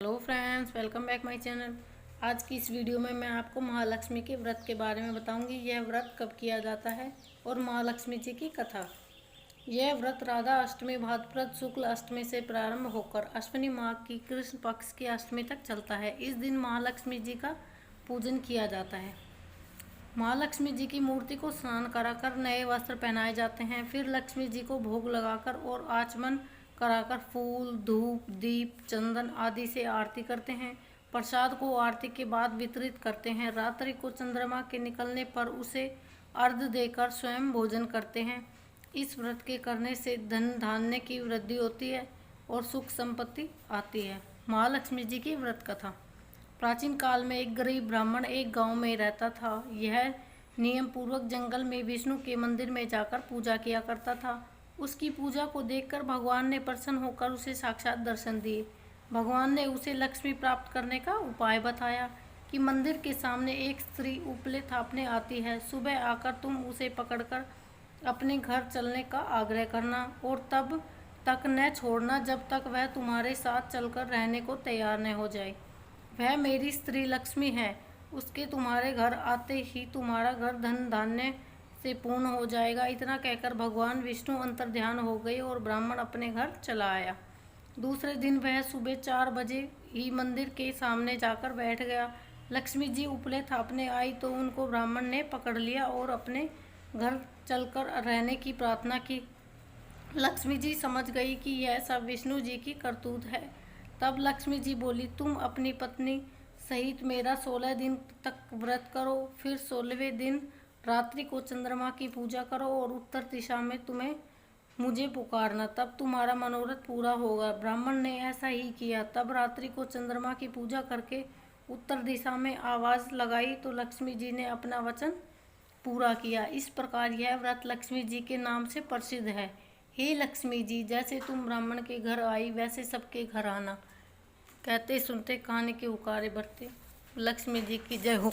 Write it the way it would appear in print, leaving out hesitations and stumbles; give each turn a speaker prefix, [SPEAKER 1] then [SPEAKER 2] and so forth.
[SPEAKER 1] Hello friends, welcome back my channel. आज की इस वीडियो में मैं आपको महालक्ष्मी के व्रत के बारे में बताऊंगी। यह व्रत कब किया जाता है और महालक्ष्मी जी की कथा। यह व्रत राधा अष्टमी भाद्रपद शुक्ल अष्टमी से प्रारंभ होकर अश्विनी माह की कृष्ण पक्ष की अष्टमी तक चलता है। इस दिन महालक्ष्मी जी का पूजन किया जाता है। महालक्ष्मी जी की मूर्ति को स्नान कराकर नए वस्त्र पहनाए जाते हैं। फिर लक्ष्मी जी को भोग लगाकर और आचमन कराकर फूल, धूप, दीप, चंदन आदि से आरती करते हैं। प्रसाद को आरती के बाद वितरित करते हैं। रात्रि को चंद्रमा के निकलने पर उसे अर्घ्य देकर स्वयं भोजन करते हैं। इस व्रत के करने से धन धान्य की वृद्धि होती है और सुख संपत्ति आती है। महालक्ष्मी जी की व्रत कथा। प्राचीन काल में एक गरीब ब्राह्मण एक गांव में रहता था। यह नियम पूर्वक जंगल में विष्णु के मंदिर में जाकर पूजा किया करता था। उसकी पूजा को देखकर भगवान ने प्रसन्न होकर उसे साक्षात दर्शन दिए। भगवान ने उसे लक्ष्मी प्राप्त करने का उपाय बताया कि मंदिर के सामने एक स्त्री उपले थापने आती है। सुबह आकर तुम उसे पकड़कर अपने घर चलने का आग्रह करना और तब तक न छोड़ना जब तक वह तुम्हारे साथ चलकर रहने को तैयार न हो जाए। वह मेरी स्त्री लक्ष्मी है। उसके तुम्हारे घर आते ही तुम्हारा घर धन धान्य से पूर्ण हो जाएगा। इतना कहकर भगवान विष्णु अंतर्ध्यान हो गए और ब्राह्मण अपने घर चला आया। दूसरे दिन वह सुबह 4 बजे ही मंदिर के सामने जाकर बैठ गया। लक्ष्मी जी उपले थापने आई तो उनको ब्राह्मण ने पकड़ लिया और अपने घर चलकर रहने की प्रार्थना की। लक्ष्मी जी समझ गई कि यह सब विष्णु जी की करतूत है। तब लक्ष्मी जी बोली, तुम अपनी पत्नी सहित मेरा 16 दिन तक व्रत करो। फिर 16वें दिन रात्रि को चंद्रमा की पूजा करो और उत्तर दिशा में तुम्हें मुझे पुकारना, तब तुम्हारा मनोरथ पूरा होगा। ब्राह्मण ने ऐसा ही किया। तब रात्रि को चंद्रमा की पूजा करके उत्तर दिशा में आवाज लगाई तो लक्ष्मी जी ने अपना वचन पूरा किया। इस प्रकार यह व्रत लक्ष्मी जी के नाम से प्रसिद्ध है। हे लक्ष्मी जी, जैसे तुम ब्राह्मण के घर आई वैसे सबके घर आना। कहते सुनते कहानी के उकारे बढ़ते। लक्ष्मी जी की जय हो।